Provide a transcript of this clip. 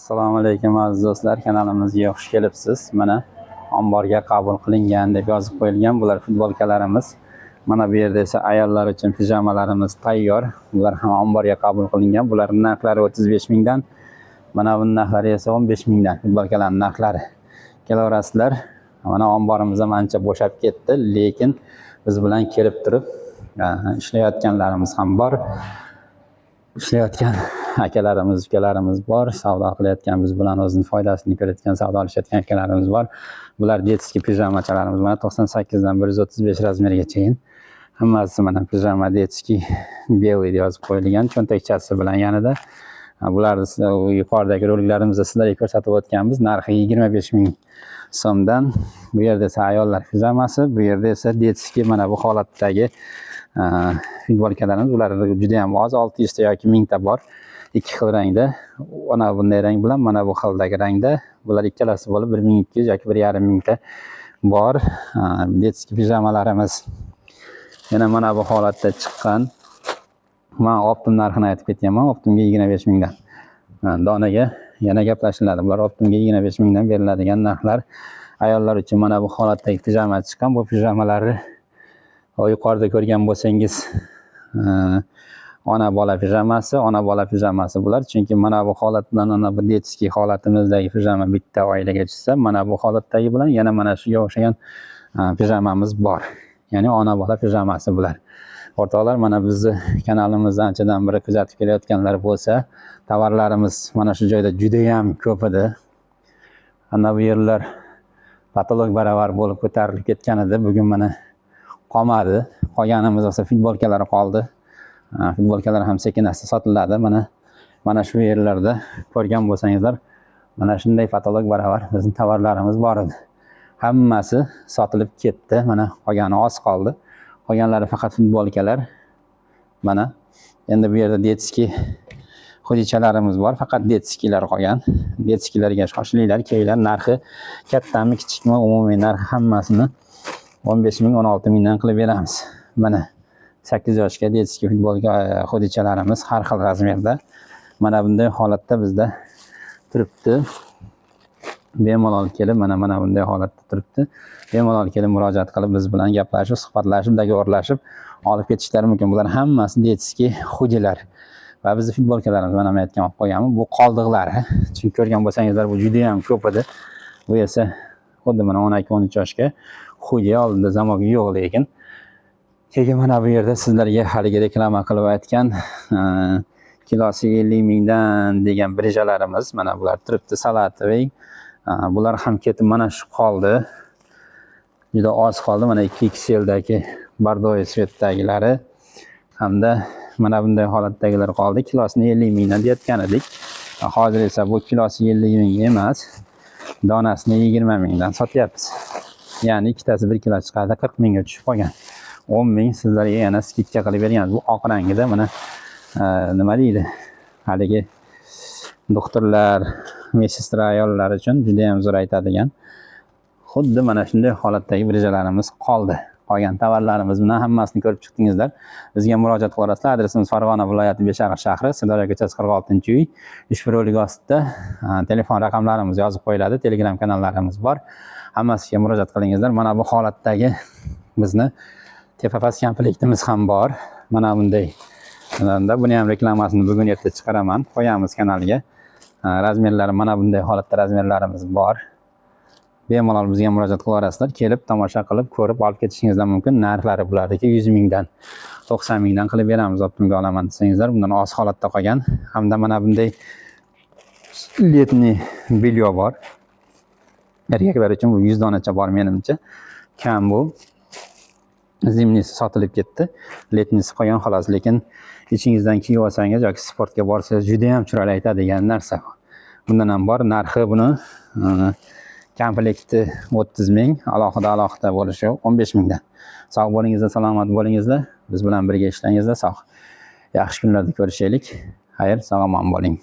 Assalomu alaykum aziz do'stlar, kanalimizga xush kelibsiz. Mana omborga qabul qilingan deb yozib qo'yilgan. Bular futbolkalarimiz. Mana bu yerda esa ayollar uchun pijamalarimiz tayyor. Bular ham omborga qabul qilingan. Bularning narxlari 35 mingdan. Mana buning narxlari esa 15 mingdan. Futbolkalarning narxlari. Kelaverasizlar. Mana omborimiz ham ancha bo'shab ketdi, lekin biz bilan kelib turib ishlayotganlarimiz ham bor. Ishlayotgan akalarimiz, ukalarimiz bor. Savdo qilayotgan, biz bilan o'zining foydasini ko'rayotgan, savdolashayotgan akalarimiz bor. Bular detskiy pijamachalarimiz mana 98 dan 135 razmergacha. Hammasi mana pijama detskiy belый deb yozib qo'yilgan, cho'ntakchasi bilan yanida. Bularni yuqoridagi roliklarimizda sizlarga ko'rsatib o'tganmiz. Narxi 25 ming so'mdan. Bu yerda esa ayollar pijamasi, bu yerda esa detskiy mana bu holatdagi futbolkalarimiz. Ular juda ham oz, 600 ta yoki 1000 ta bor. Ikki xil rangda. Mana bunday rang bilan mana bu xildagi rangda. Bular ikkalasi bo'lib 1200 yoki 1500 ta bor. Detskiy pijamalarimiz yana mana bu holatda chiqqan. Men optim narxini aytib ketganman. Optimga 25 mingdan. Donaga yana gaplashiladi. Bular optimga 25 mingdan beriladigan narxlar. Ayollar uchun mana bu holatdagi pijama chiqqan. Bu pijamalarni yuqorida ko'rgan bo'lsangiz ona bola pijamasi bular. Chunki mana bu holat bilan ana bu detskiy holatimizdagi pijama bitta oilaga tushsa, mana bu holatdagi bilan yana mana shunga o'xshagan pijamamiz bor. Ya'ni ona bola pijamasi bular. O'rtoqlar, mana bizni kanalimizni anchadan beri kuzatib kelayotganlar bo'lsa, tovarlarimiz mana shu joyda juda ham ko'p edi. Ana bu yerlar patolog baravar bo'lib ko'tarilib ketgan edi. Bugun mana qolmadi. Qolganimiz esa futbolkalar qoldi. Futbolkalar ham sekin-asta sotiladi. Mana shu yerlarda ko'rgan bo'lsangizlar, mana shunday patolog baravar bizning tovarlarimiz bor edi. Hammasi sotilib ketdi. Mana qolgani oz qoldi. Qolganlari faqat futbolkalar. Mana endi bu yerda detskiy xudichalarimiz bor. Faqat detskiylar qolgan. Detskiylarga shoshilinglar, kelinglar. Narxi kattami, kichikmi, umumiy narxi hammasini 15 ming, 16 mingdan qilib beramiz. Mana 8 yoshga detskiy futbolka xudichalarimiz har xil razmerda. Mana bunday holatda bizda turibdi. Bemalol kelib, mana bunday holatda turibdi. Bemalol kelib murojaat qilib biz bilan gaplashib, suhbatlashib, dogovorlashib olib ketishlari mumkin. Bular hammasi detskiy xudilar. Va bizning futbolkalarimiz mana men aytgan olib qo'yganman. Bu qoldiqlari. Chunki ko'rgan bo'lsangizlar, bu juda ham ko'p edi. Bu esa xuddi mana 12-13 yoshga xudi oldida zamogi yo'q, lekin keyin mana bu yerda sizlarga haligi reklama qilib aytgan kilosi 50 mingdan degan brijalarimiz mana bular turibdi, salatovey. Bular ham ketib mana shu qoldi. Juda oz qoldi. Mana 2XLdagi bordoy svetdagilari hamda mana bunday holatdagilar qoldi. Kilosini 50 mingdan deyotgan edik. Hozir esa bu kilosi 50 ming emas, donasini 20 mingdan sotyapmiz. Ya'ni ikkitasi 1 kilo chiqadi, 40 mingga tushib qolgan. 10 ming sizlarga yana skidka qilib berganmiz. Bu oq rangida mana nima deydi? Haligi doktorlar, medsinstra ayollar uchun juda ham zo'r aytadigan. Xuddi mana shunday holatdagi brijalarimiz qoldi. Qolgan tovarlarimiz bilan hammasini ko'rib chiqdingizlar. Bizga murojaat qilasizlar. Adresimiz Farg'ona viloyati Beshariq shahri, Sirdaryo ko'chasi 46-uy. Ushbu rolik ostida telefon raqamlarimiz yozib qo'yiladi. Telegram kanallarimiz bor. Hammasiga murojaat qilingizlar. Mana bu holatdagi bizni tepapas komplektimiz ham bor. Mana bunday. Buni ham reklamasini bugun erta chiqaraman, qo'yamiz kanalga. Razmerlari mana bunday holatda razmerlarimiz bor. Bemalol bizga murojaat qilasizlar. Kelib tomosha qilib, ko'rib olib ketishingiz mumkin. Narxlari bulardagi 100 mingdan 90 mingdan qilib beramiz. Optimga olaman desangizlar, bundan oz holatda qolgan. Hamda mana bunday letni bilyo bor. Erkaklar uchun bu 100 donacha bor menimcha. Kam bu. Zimnisi sotilib ketdi. Letnisi qolgan xolos, lekin ichingizdan kiyib olsangiz yoki sportga borsangiz juda ham chiroyli aytadigan narsa. Bundan ham bor. Narxi buni komplekti 30 ming, alohida bo'lishi 15 mingdan. Sog' bo'lingizlar, salomat bo'lingizlar. Biz bilan birga ishlangizlar, sog'. Yaxshi kunlarda ko'rishaylik. Xayr, sog' omon bo'ling.